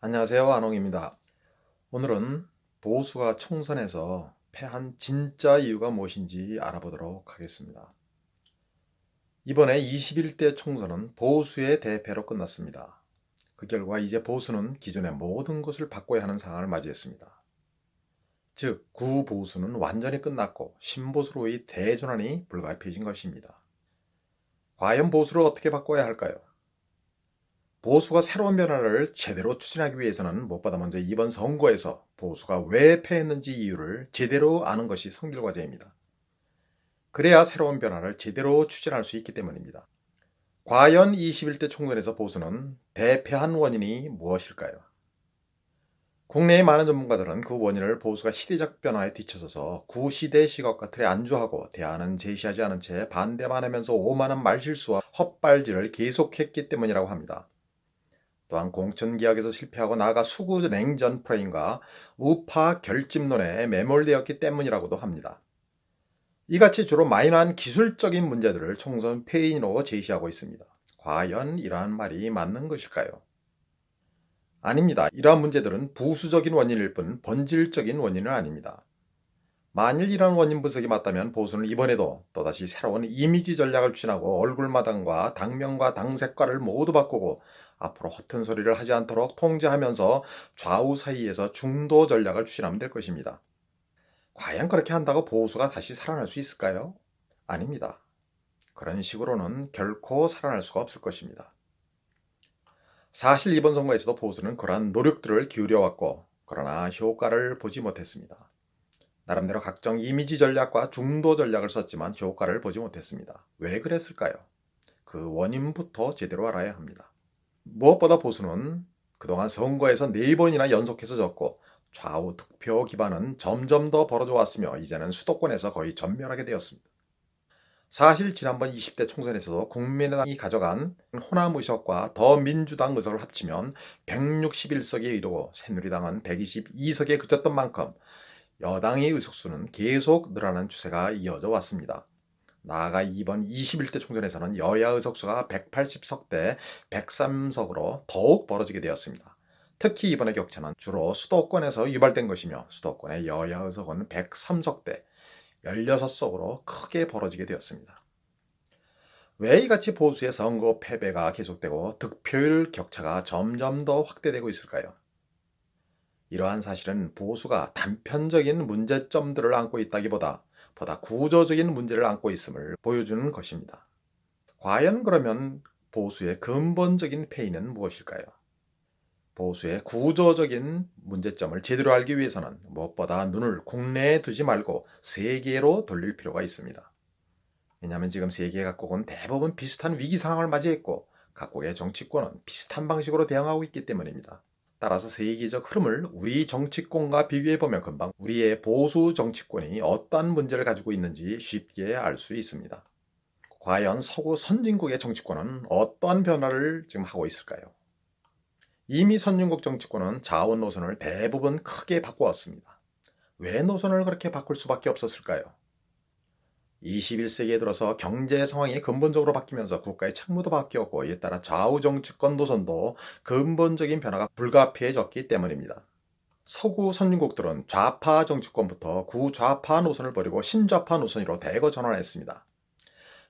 안녕하세요. 안홍입니다. 오늘은 보수가 총선에서 패한 진짜 이유가 무엇인지 알아보도록 하겠습니다. 이번에 21대 총선은 보수의 대패로 끝났습니다. 그 결과 이제 보수는 기존의 모든 것을 바꿔야 하는 상황을 맞이했습니다. 즉, 구보수는 완전히 끝났고 신보수로의 대전환이 불가피해진 것입니다. 과연 보수를 어떻게 바꿔야 할까요? 보수가 새로운 변화를 제대로 추진하기 위해서는 무엇보다 먼저 이번 선거에서 보수가 왜 패했는지 이유를 제대로 아는 것이 선결 과제입니다. 그래야 새로운 변화를 제대로 추진할 수 있기 때문입니다. 과연 21대 총선에서 보수는 대패한 원인이 무엇일까요? 국내의 많은 전문가들은 그 원인을 보수가 시대적 변화에 뒤처져서 구시대 시각과 틀에 안주하고 대안은 제시하지 않은 채 반대만 하면서 오만한 말실수와 헛발질을 계속했기 때문이라고 합니다. 또한 공천개혁에서 실패하고 나아가 수구 냉전 프레임과 우파 결집론에 매몰되었기 때문이라고도 합니다. 이같이 주로 마이너한 기술적인 문제들을 총선 패인으로 제시하고 있습니다. 과연 이러한 말이 맞는 것일까요? 아닙니다. 이러한 문제들은 부수적인 원인일 뿐 본질적인 원인은 아닙니다. 만일 이러한 원인 분석이 맞다면 보수는 이번에도 또다시 새로운 이미지 전략을 추진하고 얼굴마당과 당명과 당색깔을 모두 바꾸고 앞으로 허튼 소리를 하지 않도록 통제하면서 좌우 사이에서 중도 전략을 추진하면 될 것입니다. 과연 그렇게 한다고 보수가 다시 살아날 수 있을까요? 아닙니다. 그런 식으로는 결코 살아날 수가 없을 것입니다. 사실 이번 선거에서도 보수는 그러한 노력들을 기울여왔고 그러나 효과를 보지 못했습니다. 나름대로 각종 이미지 전략과 중도 전략을 썼지만 효과를 보지 못했습니다. 왜 그랬을까요? 그 원인부터 제대로 알아야 합니다. 무엇보다 보수는 그동안 선거에서 4번이나 연속해서 졌고 좌우 득표 기반은 점점 더 벌어져 왔으며 이제는 수도권에서 거의 전멸하게 되었습니다. 사실 지난번 20대 총선에서도 국민의당이 가져간 호남 의석과 더민주당 의석을 합치면 161석에 이르고 새누리당은 122석에 그쳤던 만큼 여당의 의석수는 계속 늘어나는 추세가 이어져 왔습니다. 나아가 이번 21대 총선에서는 여야 의석수가 180석대 103석으로 더욱 벌어지게 되었습니다. 특히 이번의 격차는 주로 수도권에서 유발된 것이며 수도권의 여야 의석은 103석대 16석으로 크게 벌어지게 되었습니다. 왜 이같이 보수의 선거 패배가 계속되고 득표율 격차가 점점 더 확대되고 있을까요? 이러한 사실은 보수가 단편적인 문제점들을 안고 있다기보다 보다 구조적인 문제를 안고 있음을 보여주는 것입니다. 과연 그러면 보수의 근본적인 패인은 무엇일까요? 보수의 구조적인 문제점을 제대로 알기 위해서는 무엇보다 눈을 국내에 두지 말고 세계로 돌릴 필요가 있습니다. 왜냐하면 지금 세계 각국은 대부분 비슷한 위기 상황을 맞이했고 각국의 정치권은 비슷한 방식으로 대응하고 있기 때문입니다. 따라서 세계적 흐름을 우리 정치권과 비교해보면 금방 우리의 보수 정치권이 어떠한 문제를 가지고 있는지 쉽게 알 수 있습니다. 과연 서구 선진국의 정치권은 어떠한 변화를 지금 하고 있을까요? 이미 선진국 정치권은 자원 노선을 대부분 크게 바꾸었습니다. 왜 노선을 그렇게 바꿀 수밖에 없었을까요? 21세기에 들어서 경제 상황이 근본적으로 바뀌면서 국가의 책무도 바뀌었고 이에 따라 좌우 정치권 노선도 근본적인 변화가 불가피해졌기 때문입니다. 서구 선진국들은 좌파 정치권부터 구좌파 노선을 버리고 신좌파 노선으로 대거 전환했습니다.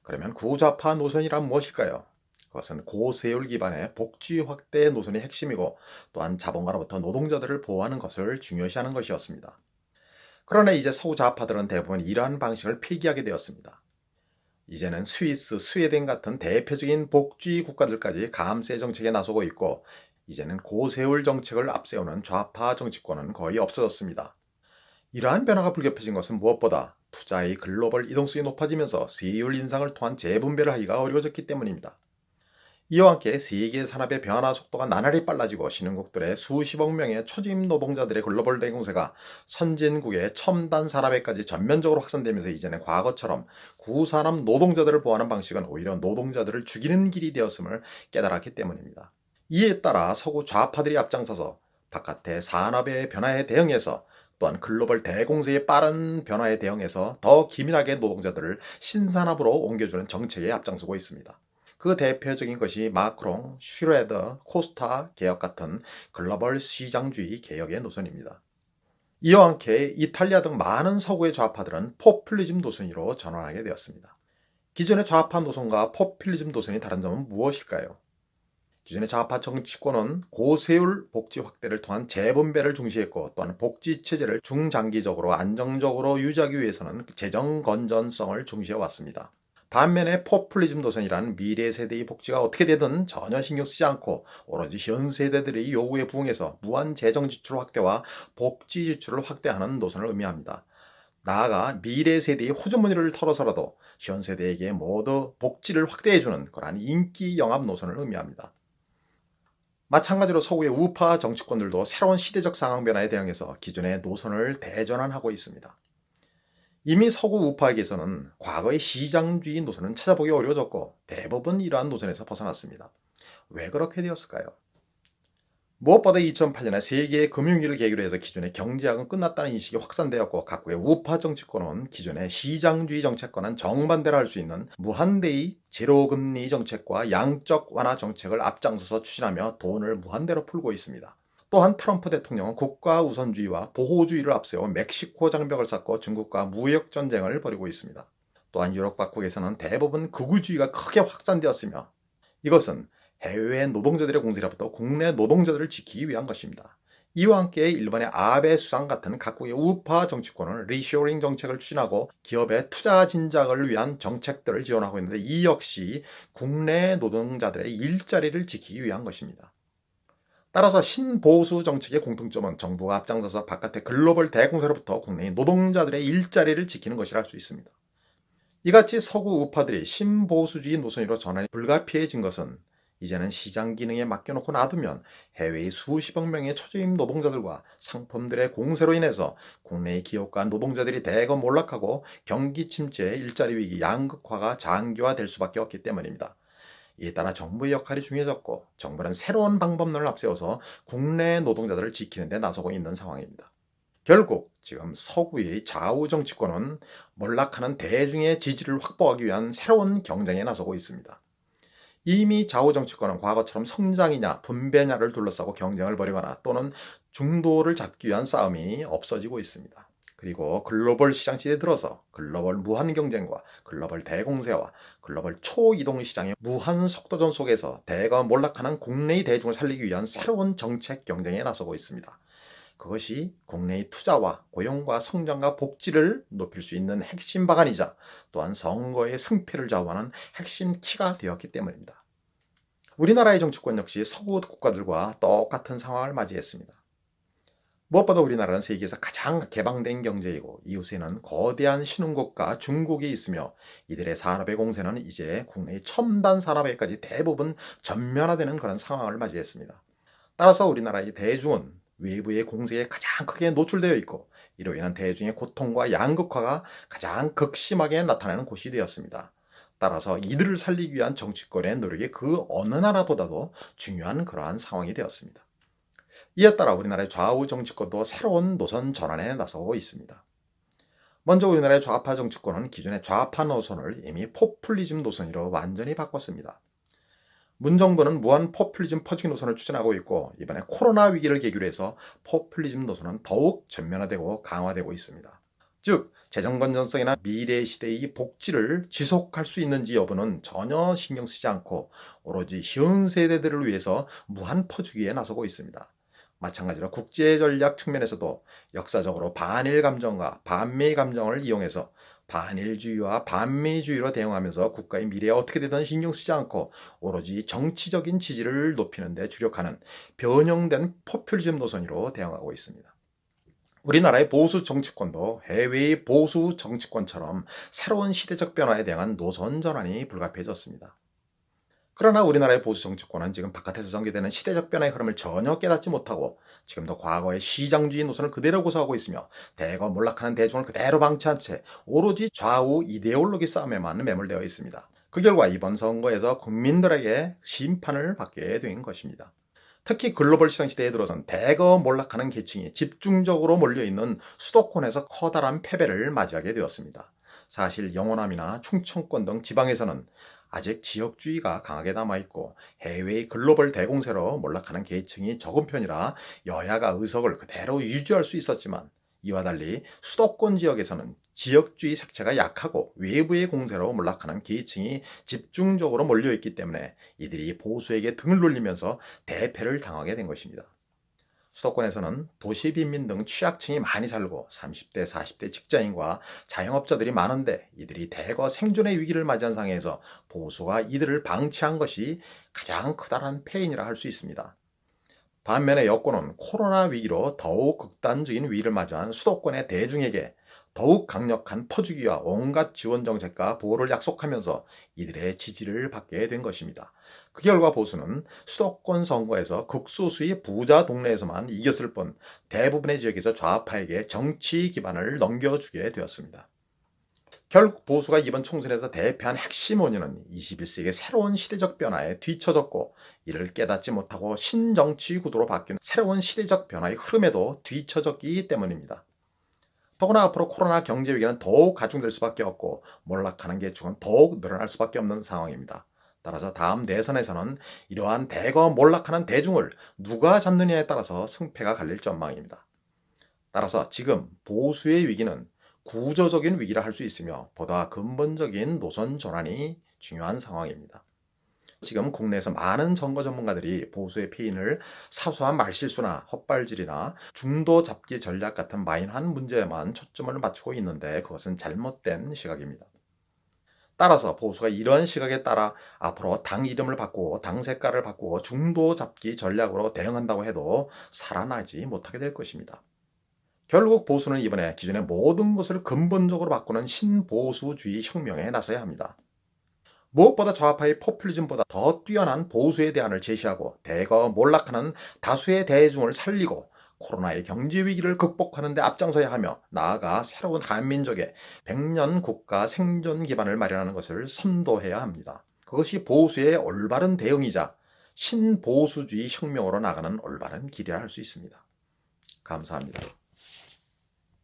그러면 구좌파 노선이란 무엇일까요? 그것은 고세율 기반의 복지 확대 노선이 핵심이고 또한 자본가로부터 노동자들을 보호하는 것을 중요시하는 것이었습니다. 그러나 이제 서구 좌파들은 대부분 이러한 방식을 폐기하게 되었습니다. 이제는 스위스, 스웨덴 같은 대표적인 복지 국가들까지 감세 정책에 나서고 있고 이제는 고세율 정책을 앞세우는 좌파 정치권은 거의 없어졌습니다. 이러한 변화가 불가피해진 것은 무엇보다 투자의 글로벌 이동성이 높아지면서 세율 인상을 통한 재분배를 하기가 어려워졌기 때문입니다. 이와 함께 세계 산업의 변화 속도가 나날이 빨라지고 신흥국들의 수십억 명의 초임 노동자들의 글로벌 대공세가 선진국의 첨단 산업에까지 전면적으로 확산되면서 이제는 과거처럼 구산업 노동자들을 보호하는 방식은 오히려 노동자들을 죽이는 길이 되었음을 깨달았기 때문입니다. 이에 따라 서구 좌파들이 앞장서서 바깥의 산업의 변화에 대응해서 또한 글로벌 대공세의 빠른 변화에 대응해서 더 기민하게 노동자들을 신산업으로 옮겨주는 정책에 앞장서고 있습니다. 그 대표적인 것이 마크롱, 슈레더, 코스타 개혁 같은 글로벌 시장주의 개혁의 노선입니다. 이와 함께 이탈리아 등 많은 서구의 좌파들은 포퓰리즘 노선으로 전환하게 되었습니다. 기존의 좌파 노선과 포퓰리즘 노선이 다른 점은 무엇일까요? 기존의 좌파 정치권은 고세율 복지 확대를 통한 재분배를 중시했고, 또한 복지 체제를 중장기적으로 안정적으로 유지하기 위해서는 재정 건전성을 중시해 왔습니다. 반면에 포퓰리즘 노선이란 미래 세대의 복지가 어떻게 되든 전혀 신경 쓰지 않고 오로지 현 세대들의 요구에 부응해서 무한 재정 지출 확대와 복지 지출을 확대하는 노선을 의미합니다. 나아가 미래 세대의 호주머니를 털어서라도 현 세대에게 모두 복지를 확대해주는 그러한 인기 영합 노선을 의미합니다. 마찬가지로 서구의 우파 정치권들도 새로운 시대적 상황 변화에 대응해서 기존의 노선을 대전환하고 있습니다. 이미 서구 우파에게서는 과거의 시장주의 노선은 찾아보기 어려워졌고 대부분 이러한 노선에서 벗어났습니다. 왜 그렇게 되었을까요? 무엇보다 2008년에 세계 금융위기를 계기로 해서 기존의 경제학은 끝났다는 인식이 확산되었고, 각국의 우파 정치권은 기존의 시장주의 정책과는 정반대로 할 수 있는 무한대의 제로금리 정책과 양적 완화 정책을 앞장서서 추진하며 돈을 무한대로 풀고 있습니다. 또한 트럼프 대통령은 국가 우선주의와 보호주의를 앞세워 멕시코 장벽을 쌓고 중국과 무역 전쟁을 벌이고 있습니다. 또한 유럽 각국에서는 대부분 극우주의가 크게 확산되었으며, 이것은 해외 노동자들의 공세로부터 국내 노동자들을 지키기 위한 것입니다. 이와 함께 일본의 아베 수상 같은 각국의 우파 정치권은 리쇼링 정책을 추진하고 기업의 투자 진작을 위한 정책들을 지원하고 있는데, 이 역시 국내 노동자들의 일자리를 지키기 위한 것입니다. 따라서 신보수 정책의 공통점은 정부가 앞장서서 바깥의 글로벌 대공사로부터 국내의 노동자들의 일자리를 지키는 것이라 할 수 있습니다. 이같이 서구 우파들이 신보수주의 노선으로 전환이 불가피해진 것은 이제는 시장 기능에 맡겨놓고 놔두면 해외의 수십억 명의 초저임 노동자들과 상품들의 공세로 인해서 국내의 기업과 노동자들이 대거 몰락하고 경기 침체, 일자리 위기, 양극화가 장기화될 수밖에 없기 때문입니다. 이에 따라 정부의 역할이 중요해졌고, 정부는 새로운 방법론을 앞세워서 국내 노동자들을 지키는 데 나서고 있는 상황입니다. 결국 지금 서구의 좌우 정치권은 몰락하는 대중의 지지를 확보하기 위한 새로운 경쟁에 나서고 있습니다. 이미 좌우 정치권은 과거처럼 성장이냐 분배냐를 둘러싸고 경쟁을 벌이거나 또는 중도를 잡기 위한 싸움이 없어지고 있습니다. 그리고 글로벌 시장 시대에 들어서 글로벌 무한 경쟁과 글로벌 대공세와 글로벌 초이동 시장의 무한 속도전 속에서 대거 몰락하는 국내의 대중을 살리기 위한 새로운 정책 경쟁에 나서고 있습니다. 그것이 국내의 투자와 고용과 성장과 복지를 높일 수 있는 핵심 방안이자 또한 선거의 승패를 좌우하는 핵심 키가 되었기 때문입니다. 우리나라의 정치권 역시 서구 국가들과 똑같은 상황을 맞이했습니다. 무엇보다 우리나라는 세계에서 가장 개방된 경제이고 이웃에는 거대한 신흥국가 중국이 있으며, 이들의 산업의 공세는 이제 국내의 첨단 산업에까지 대부분 전면화되는 그런 상황을 맞이했습니다. 따라서 우리나라의 대중은 외부의 공세에 가장 크게 노출되어 있고, 이로 인한 대중의 고통과 양극화가 가장 극심하게 나타나는 곳이 되었습니다. 따라서 이들을 살리기 위한 정치권의 노력이 그 어느 나라보다도 중요한 그러한 상황이 되었습니다. 이에 따라 우리나라의 좌우 정치권도 새로운 노선 전환에 나서고 있습니다. 먼저 우리나라의 좌파 정치권은 기존의 좌파 노선을 이미 포퓰리즘 노선으로 완전히 바꿨습니다. 문 정부는 무한 포퓰리즘 퍼주기 노선을 추진하고 있고, 이번에 코로나 위기를 계기로 해서 포퓰리즘 노선은 더욱 전면화되고 강화되고 있습니다. 즉, 재정 건전성이나 미래 시대의 복지를 지속할 수 있는지 여부는 전혀 신경 쓰지 않고 오로지 현 세대들을 위해서 무한 퍼주기에 나서고 있습니다. 마찬가지로 국제 전략 측면에서도 역사적으로 반일 감정과 반미 감정을 이용해서 반일주의와 반미주의로 대응하면서 국가의 미래에 어떻게 되든 신경 쓰지 않고 오로지 정치적인 지지를 높이는 데 주력하는 변형된 포퓰리즘 노선으로 대응하고 있습니다. 우리나라의 보수 정치권도 해외의 보수 정치권처럼 새로운 시대적 변화에 대한 노선 전환이 불가피해졌습니다. 그러나 우리나라의 보수 정치권은 지금 바깥에서 전개되는 시대적 변화의 흐름을 전혀 깨닫지 못하고 지금도 과거의 시장주의 노선을 그대로 고수하고 있으며, 대거 몰락하는 대중을 그대로 방치한 채 오로지 좌우 이데올로기 싸움에만 매몰되어 있습니다. 그 결과 이번 선거에서 국민들에게 심판을 받게 된 것입니다. 특히 글로벌 시장 시대에 들어선 대거 몰락하는 계층이 집중적으로 몰려있는 수도권에서 커다란 패배를 맞이하게 되었습니다. 사실 영호남이나 충청권 등 지방에서는 아직 지역주의가 강하게 남아있고 해외의 글로벌 대공세로 몰락하는 계층이 적은 편이라 여야가 의석을 그대로 유지할 수 있었지만, 이와 달리 수도권 지역에서는 지역주의 색채가 약하고 외부의 공세로 몰락하는 계층이 집중적으로 몰려있기 때문에 이들이 보수에게 등을 돌리면서 대패를 당하게 된 것입니다. 수도권에서는 도시 빈민 등 취약층이 많이 살고 30대, 40대 직장인과 자영업자들이 많은데, 이들이 대거 생존의 위기를 맞이한 상황에서 보수가 이들을 방치한 것이 가장 크다란 패인이라 할 수 있습니다. 반면에 여권은 코로나 위기로 더욱 극단적인 위기를 맞이한 수도권의 대중에게 더욱 강력한 퍼주기와 온갖 지원 정책과 보호를 약속하면서 이들의 지지를 받게 된 것입니다. 그 결과 보수는 수도권 선거에서 극소수의 부자 동네에서만 이겼을 뿐 대부분의 지역에서 좌파에게 정치 기반을 넘겨주게 되었습니다. 결국 보수가 이번 총선에서 대패한 핵심 원인은 21세기의 새로운 시대적 변화에 뒤처졌고, 이를 깨닫지 못하고 신정치 구도로 바뀐 새로운 시대적 변화의 흐름에도 뒤처졌기 때문입니다. 더구나 앞으로 코로나 경제 위기는 더욱 가중될 수밖에 없고 몰락하는 계층은 더욱 늘어날 수밖에 없는 상황입니다. 따라서 다음 대선에서는 이러한 대거 몰락하는 대중을 누가 잡느냐에 따라서 승패가 갈릴 전망입니다. 따라서 지금 보수의 위기는 구조적인 위기라 할 수 있으며 보다 근본적인 노선 전환이 중요한 상황입니다. 지금 국내에서 많은 선거 전문가들이 보수의 패인을 사소한 말실수나 헛발질이나 중도 잡기 전략 같은 마이너한 문제에만 초점을 맞추고 있는데, 그것은 잘못된 시각입니다. 따라서 보수가 이런 시각에 따라 앞으로 당 이름을 바꾸고 당 색깔을 바꾸고 중도 잡기 전략으로 대응한다고 해도 살아나지 못하게 될 것입니다. 결국 보수는 이번에 기존의 모든 것을 근본적으로 바꾸는 신보수주의 혁명에 나서야 합니다. 무엇보다 좌파의 포퓰리즘보다 더 뛰어난 보수의 대안을 제시하고 대거 몰락하는 다수의 대중을 살리고 코로나의 경제 위기를 극복하는 데 앞장서야 하며, 나아가 새로운 한민족의 100년 국가 생존 기반을 마련하는 것을 선도해야 합니다. 그것이 보수의 올바른 대응이자 신보수주의 혁명으로 나가는 올바른 길이라 할 수 있습니다. 감사합니다.